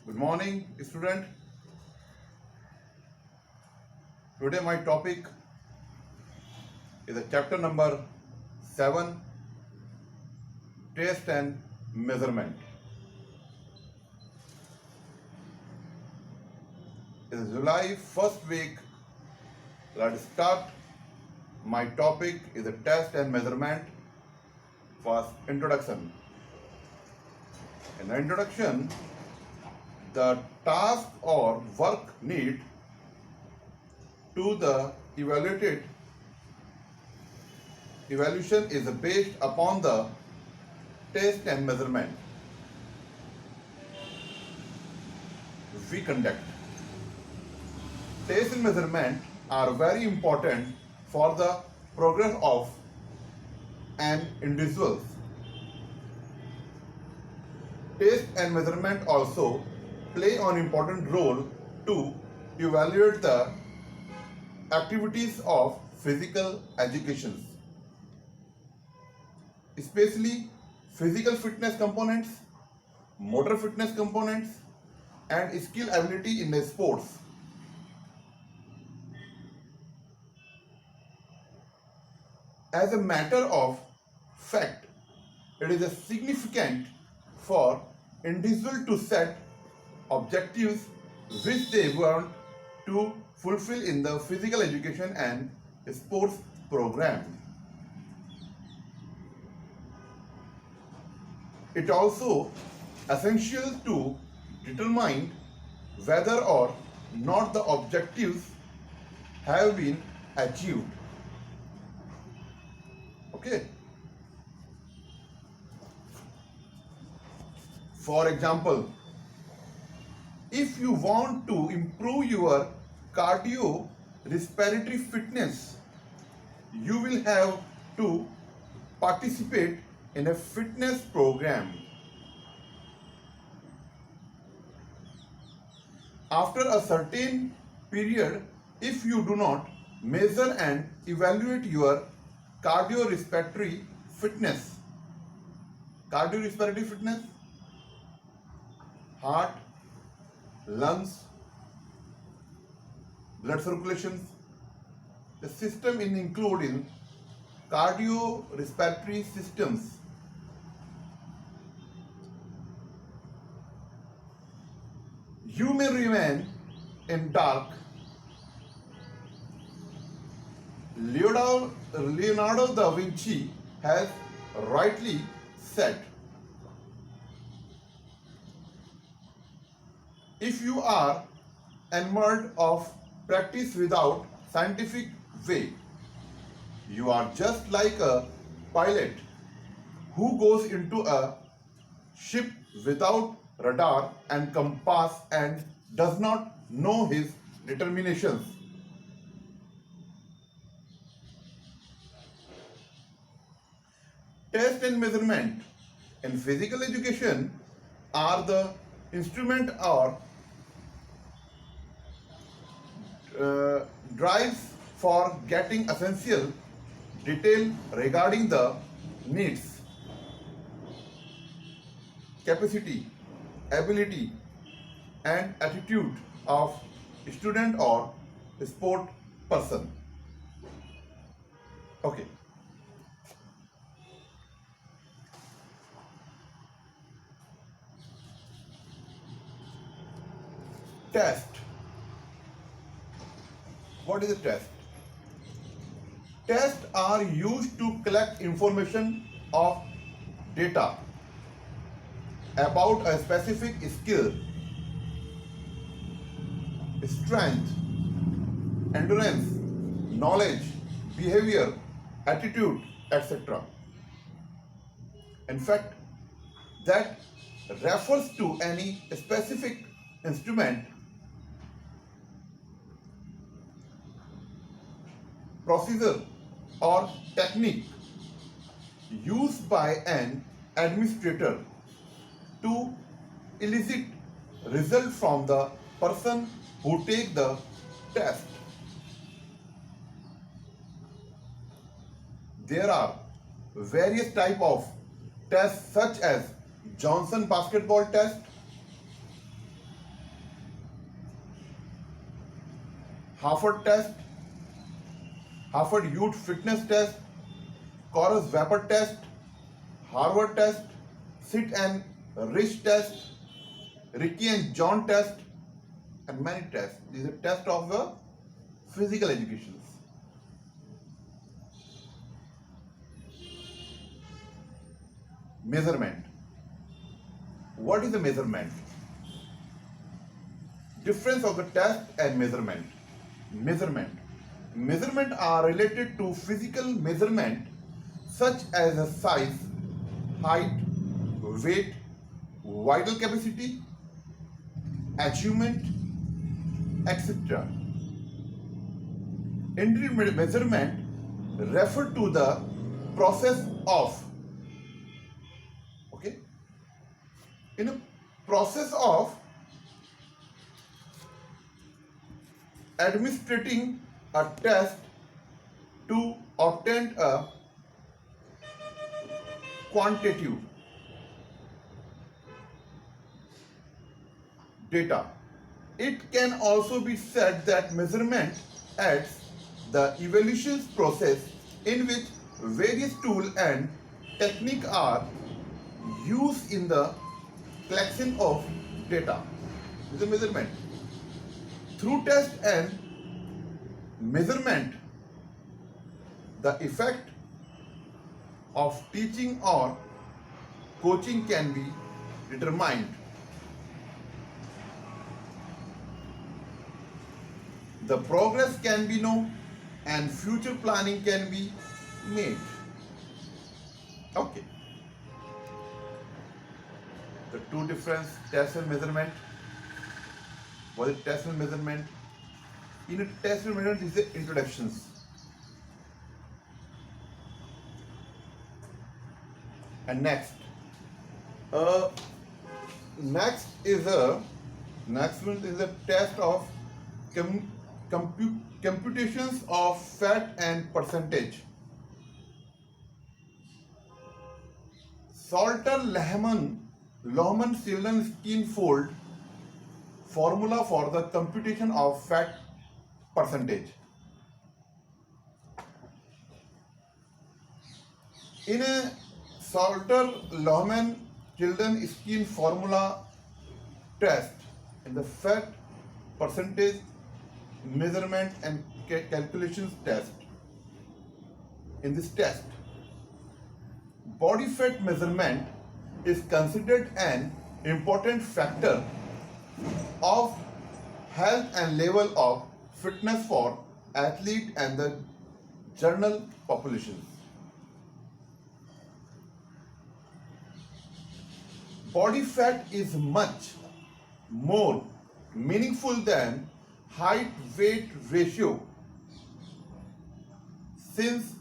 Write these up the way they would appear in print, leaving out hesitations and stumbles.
Good morning, student. Today my topic is a chapter number 7, Taste and Measurement. It is July first week. Let's start. My topic is a test and measurement. First, introduction. In the introduction, the task or work need to the evaluation is based upon the test and measurement we conduct. Test and measurement are very important for the progress of an individual. Test and measurement also play an important role to evaluate the activities of physical education, especially physical fitness components, motor fitness components, and skill ability in the sports. As a matter of fact, it is significant for individuals to set objectives which they want to fulfill in the physical education and sports program. It also essential to determine whether or not the objectives have been achieved. Okay. For example, if you want to improve your cardiorespiratory fitness, you will have to participate in a fitness program. After a certain period, if you do not measure and evaluate your cardiorespiratory fitness, heart, lungs, blood circulation, the system including cardiorespiratory systems. You may remain in dark. Leonardo da Vinci has rightly said, if you are enamored of practice without scientific way, you are just like a pilot who goes into a ship without radar and compass and does not know his determinations. Test and measurement in physical education are the instrument or drives for getting essential detail regarding the needs, capacity, ability, and attitude of student or sport person. Okay. Test. What is a test? Tests are used to collect information of data about a specific skill, strength, endurance, knowledge, behavior, attitude, etc. In fact, that refers to any specific instrument, procedure, or technique used by an administrator to elicit result from the person who take the test. There are various type of tests such as Johnson basketball test, Harvard test, Harvard Youth Fitness Test, Chorus Vapor Test, Harvard Test, Sit and Rich Test, Ricky and John Test, and many tests. These are tests of the physical education. Measurement. What is a measurement? Difference of the test and measurement. Measurement are related to physical measurement such as a size, height, weight, vital capacity, achievement, etc. Interim measurement refer to the process of in a process of administering a test to obtain a quantitative data. It can also be said that measurement adds the evaluation process in which various tools and techniques are used in the collection of data. This is a measurement. Through test and measurement, the effect of teaching or coaching can be determined. The progress can be known and future planning can be made. Okay. The two different test and measurement. What is test and measurement? In a test and measurement, these are introductions. And next one is a test of computations of fat and percentage. Salter-Lehman-Schilden-Steinfeld formula for the computation of fat percentage. In a Salter-Lehman-Schilden-Stein formula test, in the fat percentage measurement and calculations test, in this test, body fat measurement is considered an important factor of health and level of fitness for athlete and the general population. Body fat is much more meaningful than height-weight ratio, since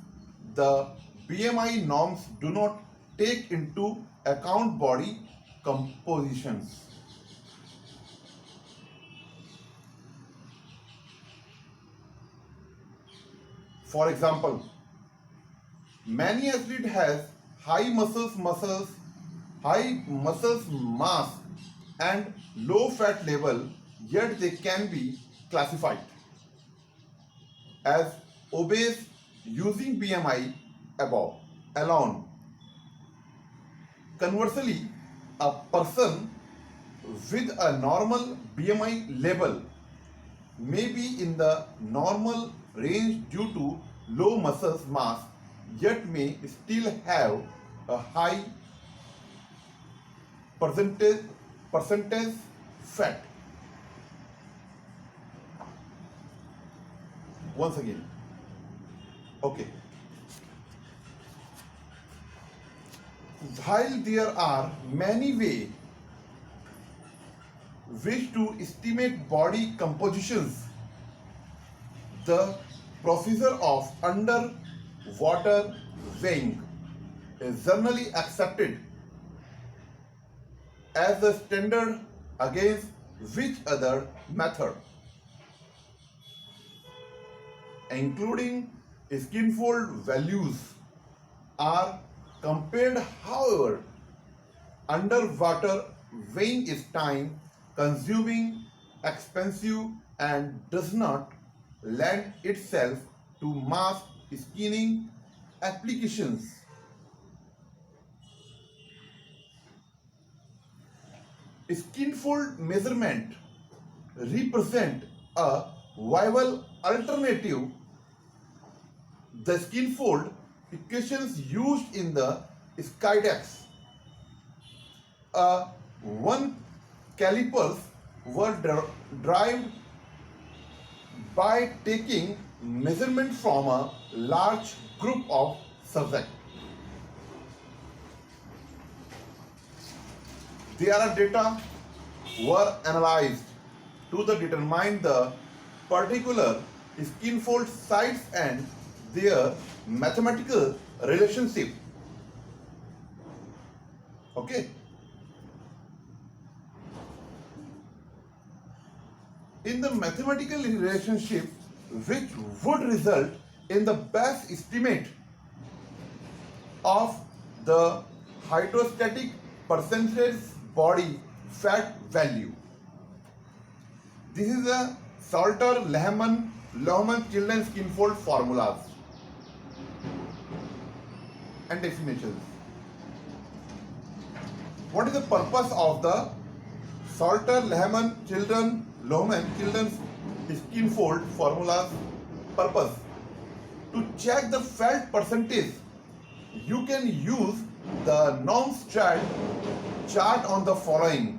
the BMI norms do not take into account body compositions. For example, many athletes has high muscle mass and low fat level, yet they can be classified as obese using BMI above alone. Conversely, a person with a normal BMI level may be in the normal range due to low muscle mass, yet may still have a high percentage fat. Once again, okay. While there are many ways to estimate body compositions, the procedure of underwater weighing is generally accepted as the standard against which other method, including skinfold values, are compared. However, underwater weighing is time consuming, expensive, and does not lend itself to mass skinning applications. Skinfold measurement represent a viable alternative. The skinfold equations used in the Skydex, one calipers were derived by taking measurement from a large group of subjects. Their data were analyzed to determine the particular skinfold sites and their mathematical relationship. Okay. In the mathematical relationship, which would result in the best estimate of the hydrostatic percentage body fat value. This is a Salter-Lehman children's skinfold formulas and definitions. What is the purpose of the Salter-Lehman children's skinfold formulas? Purpose: to check the fat percentage, you can use the Norm-Strat chart on the following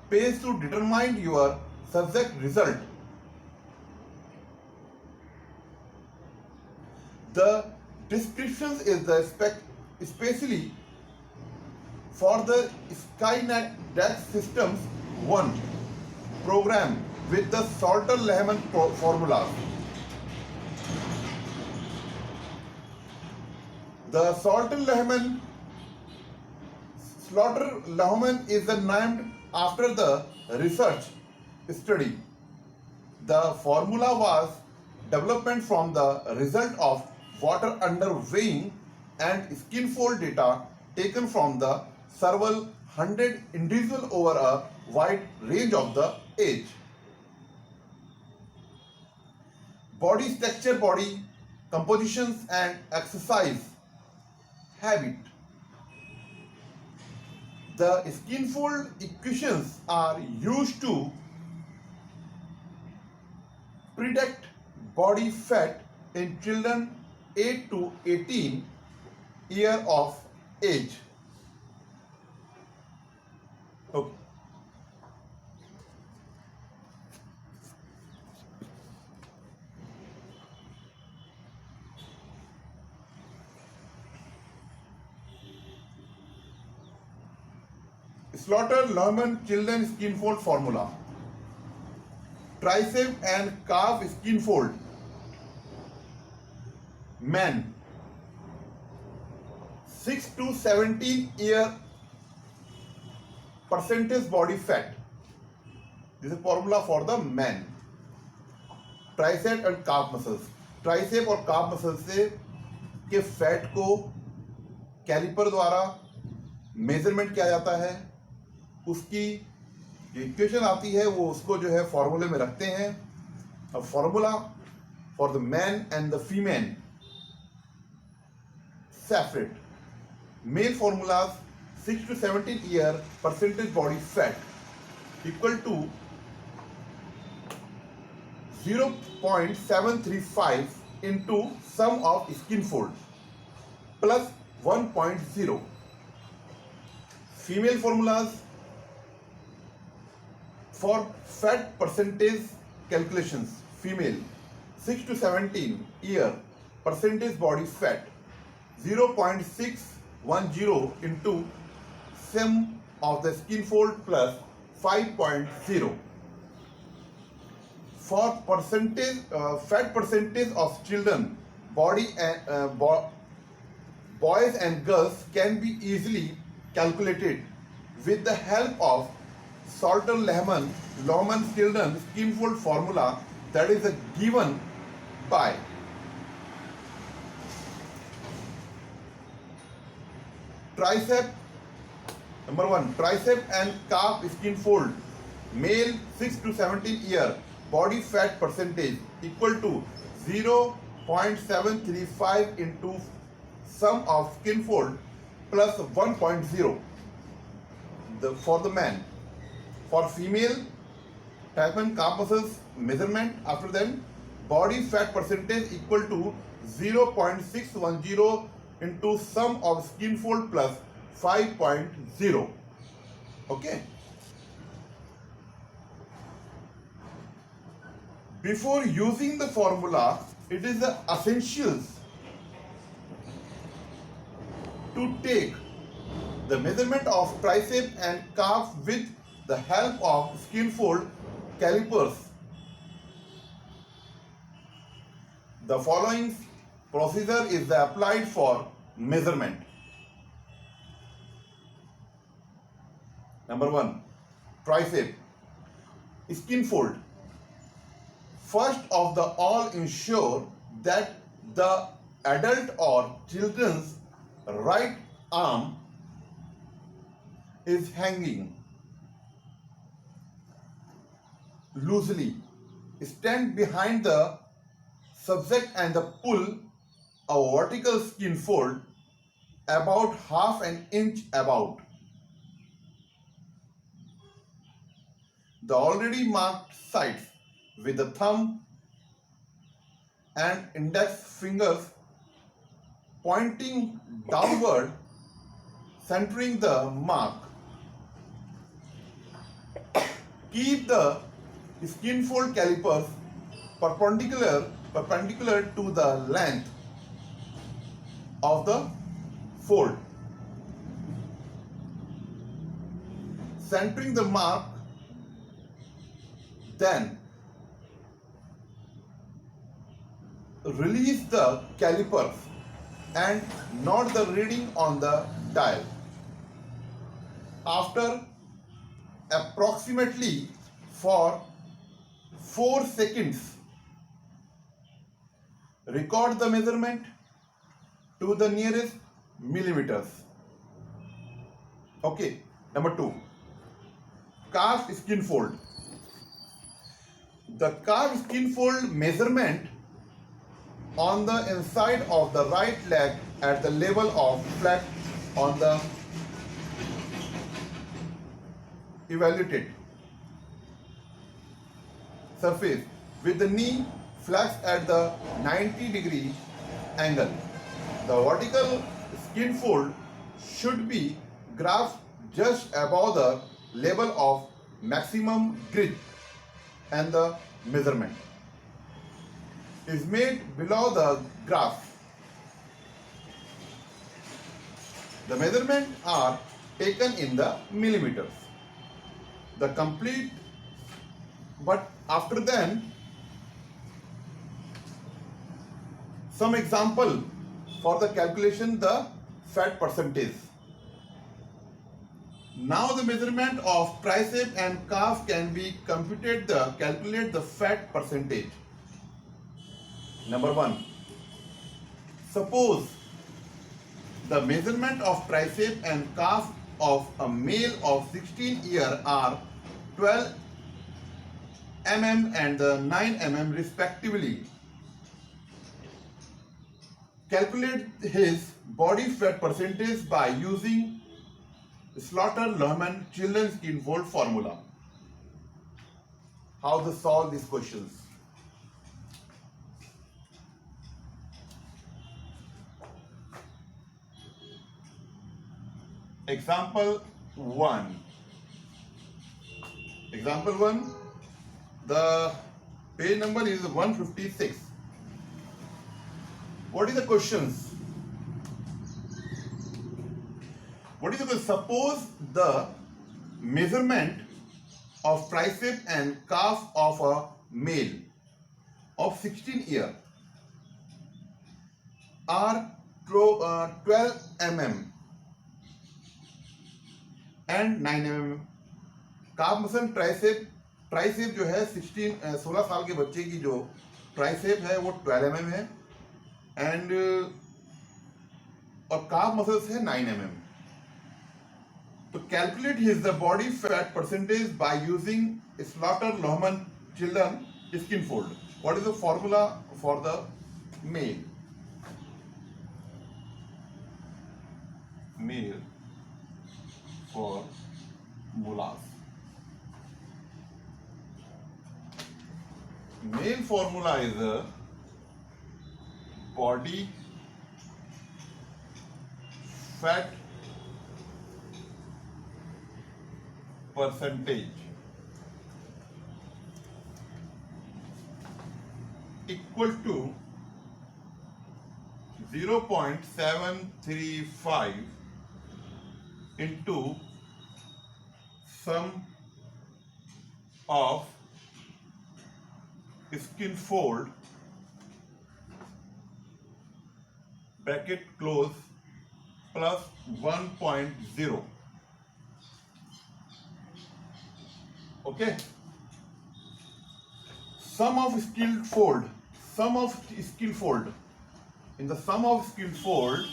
page to determine your subject result. The descriptions is the especially for the Skydex Systems 1 program with the Salter-Lehman formula. The Salter-Lehman is named after the research study. The formula was developed from the result of water underweighing and skinfold data taken from the several 100 individuals over a wide range of the age. Body structure, body compositions and exercise habit. The skinfold equations are used to predict body fat in children 8 to 18 years of age. Okay. Salter-Lehman children skinfold formula. Tricep and calf skinfold. Men 6 to 17 year percentage body fat. This is formula for the men. Tricep and calf muscles. Tricep और calf muscles से के fat को caliper द्वारा measurement किया जाता है. उसकी जो इक्वेशन आती है वो उसको जो है फॉर्मूले में रखते हैं. अब formula for the man and the female separate. Male formulas 6 to 17 year percentage body fat equal to 0.735 into sum of skinfold plus 1.0. Female formulas for fat percentage calculations. Female 6 to 17 year percentage body fat 0.610 into sum of the skinfold plus 5.0. For percentage fat percentage of children, body and boys and girls can be easily calculated with the help of Salter-Lehman children skinfold formula that is given by tricep. Number 1, tricep and calf skinfold. Male 6 to 17 year body fat percentage equal to 0.735 into sum of skin fold plus 1.0 for the man. For female, Teichmann calf muscles measurement after then, body fat percentage equal to 0.610 into sum of skin fold plus 5.0. Okay. Before using the formula, it is essential to take the measurement of tricep and calf with the help of skin fold calipers. The following procedure is applied for measurement. Number 1, tricep skin fold. First of the all, ensure that the adult or children's right arm is hanging loosely. Stand behind the subject and pull a vertical skin fold about half an inch about the already marked sides with the thumb and index fingers pointing downward, centering the mark. Keep the skin fold calipers perpendicular to the length of the fold, centering the mark. Then release the calipers and note the reading on the dial. After approximately for 4 seconds, record the measurement to the nearest millimeters. Okay. Number 2, calf skin fold. The calf skin fold measurement on the inside of the right leg at the level of flat on the evaluated surface with the knee flexed at the 90-degree angle. The vertical skin fold should be graphed just above the level of maximum grit, and the measurement is made below the graph. The measurements are taken in the millimeters. The complete, but after then, some example for the calculation the fat percentage. Now the measurement of tricep and calf can be computed. Calculate the fat percentage. Number 1. Suppose the measurement of tricep and calf of a male of 16 years are 12 mm and 9 mm respectively. Calculate his body fat percentage by using Slaughter-Lohmann children's skin fold formula. How to solve these questions? Example 1. Example 1. The page number is 156. What is the questions? What is the question? Suppose the measurement of tricep and calf of a male of 16 years are 12 mm and 9 mm. calf muscle tricep जो है 16 साल के बच्चे की जो tricep है वो 12 mm है एंड और calf muscles है 9 mm. To calculate his the body fat percentage by using Slaughter-Lohmann children skin fold. What is the formula for the male? Male formulas. Male formula is a body fat percentage equal to 0.735 into sum of skin fold bracket close plus 1.0. Okay. Sum of skill fold. In the sum of skill fold,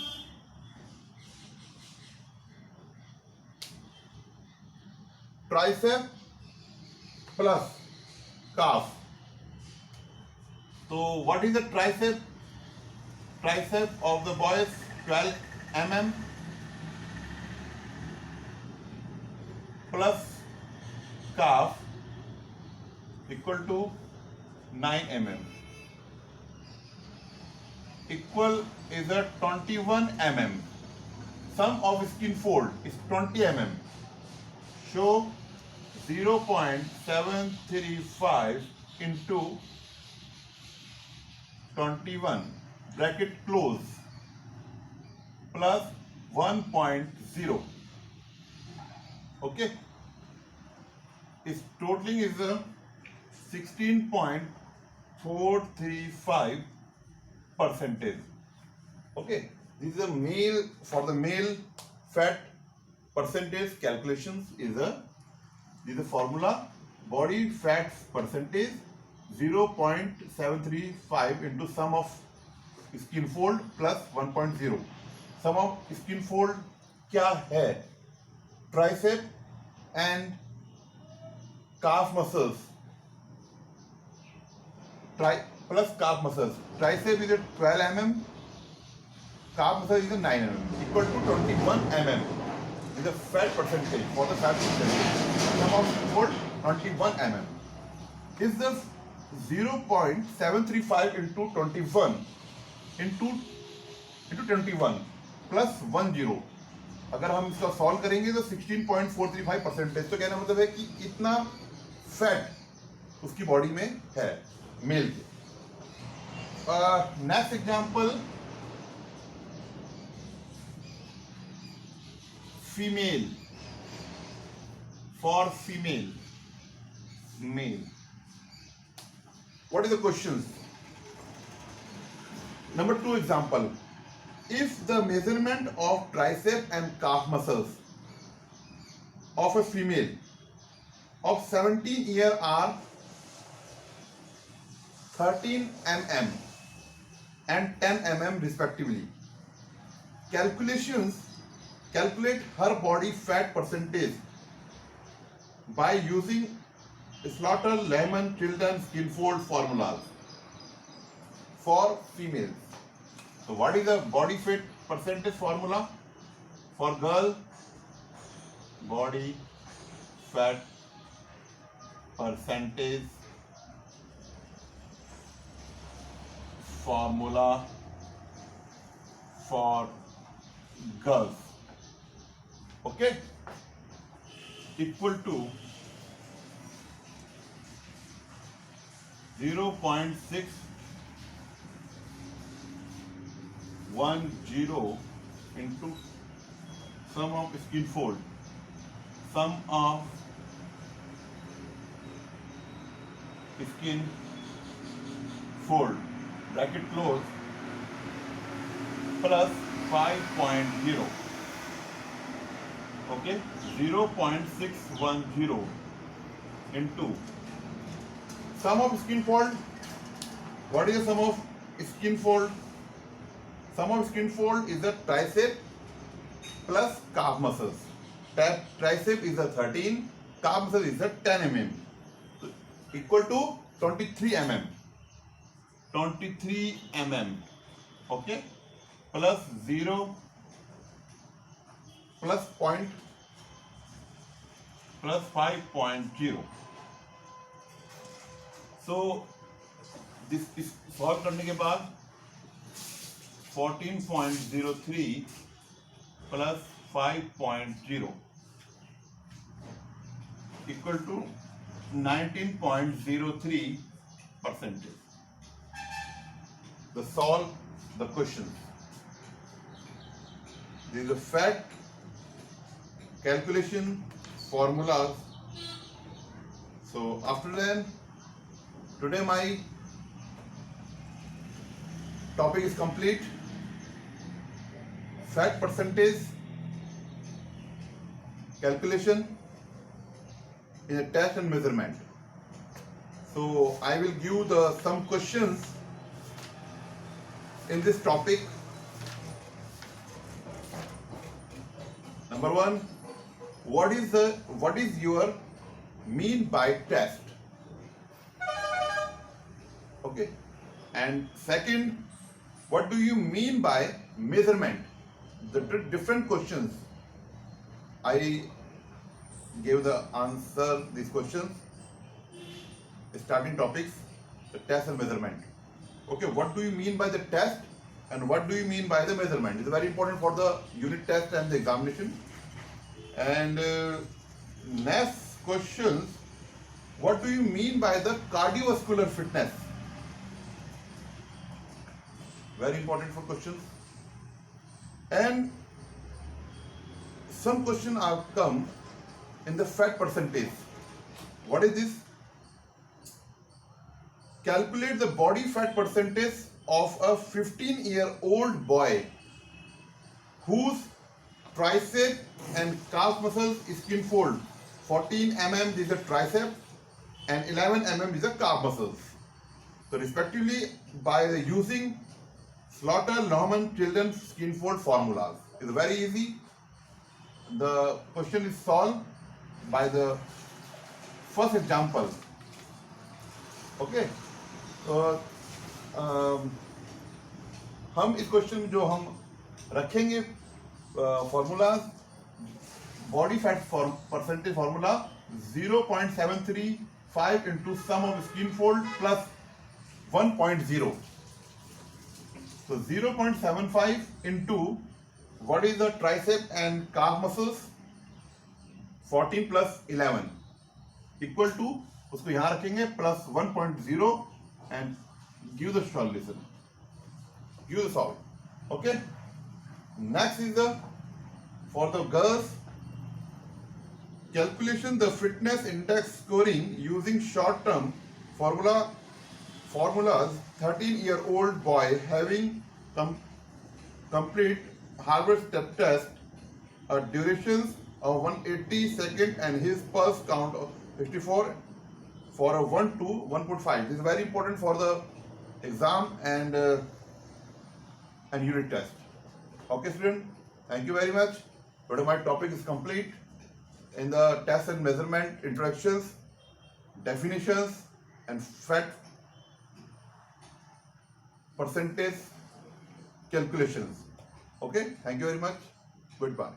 tricep plus calf. So what is the tricep? Tricep of the boy is 12 mm plus calf equal to 9 mm. Equal is a 21 mm. Sum of skin fold is 20 mm. So 0.735 into 21 bracket close plus 1.0. Okay. Its totaling is a 16.435 percentage. Okay. This is a male, for the male fat percentage calculations is a, this is the formula, body fat percentage 0.735 into sum of skin fold plus 1.0. Sum of skin fold क्या है? Tricep and calf muscles plus calf muscles. Tricep is a 12 mm, calf muscle is a 9 mm, equal to 21 mm. Is the fat percentage for the fat percentage. Sum of skin fold 21 mm. Is the 0.735 into 21 into 21 plus 10. अगर हम इसका solve करेंगे तो 16.435 percentage. तो कहना मतलब है कि इतना फैट उसकी बॉडी में है मेल के. Next example female. For female male. What is the questions? Number 2 example. If the measurement of tricep and calf muscles of a female of 17 years are 13 mm and 10 mm respectively, calculate her body fat percentage by using Slaughter, Lehman, Tilden, Skinfold formulas for females. So what is the body fat percentage formula for girl? Body fat percentage formula for girls. Okay, equal to 0.610 into sum of skin fold, sum of skin fold bracket close plus 5.0. Okay, 0.610 into sum of skin fold. What is the sum of skin fold? Sum of skin fold is the tricep plus calf muscles. Tricep is a 13, calf muscle is a 10 mm. So equal to 23 mm. 23 mm. Okay, plus 0 plus point plus 5.0. So this is solve करने के बाद 14.03 plus 5.0 equal to 19.03%. The solve the question. There is a fact, calculation, formulas. So after that, today my topic is complete. Fact, percentage, calculation in a test and measurement. So I will give some questions in this topic. Number one, what is your mean by test? Okay, and second, what do you mean by measurement? The different questions. I gave the answer these questions. Starting topics, the test and measurement. Okay, what do you mean by the test and what do you mean by the measurement? It's very important for the unit test and the examination. And next questions, what do you mean by the cardiovascular fitness? Very important for questions. And some question have come in the fat percentage. What is this? Calculate the body fat percentage of a 15-year-old boy whose tricep and calf muscles skin fold. 14 mm is the tricep and 11 mm is the calf muscles. So respectively by using Slaughter-Lohmann children's skin fold formulas. It's very easy. The question is solved by the first example. Okay. हम इस question जो हम रखेंगे formula body fat percentage formula 0.735 into sum of skin fold plus 1.0. So 0.75 into what is the tricep and calf muscles 14 plus 11 equal to उसको यहाँ रखेंगे plus 1.0 and give the solution. Give the solve. Okay. Next is the for the girls calculation the fitness index scoring using short term formulas. 13-year-old boy having complete Harvard step test durations of 180 seconds and his pulse count of 54 for a 1 to 1.5. This is very important for the exam and unit test. Okay, student. Thank you very much. Today my topic is complete. In the test and measurement, introductions, definitions, and fat percentage calculations. Okay. Thank you very much. Goodbye.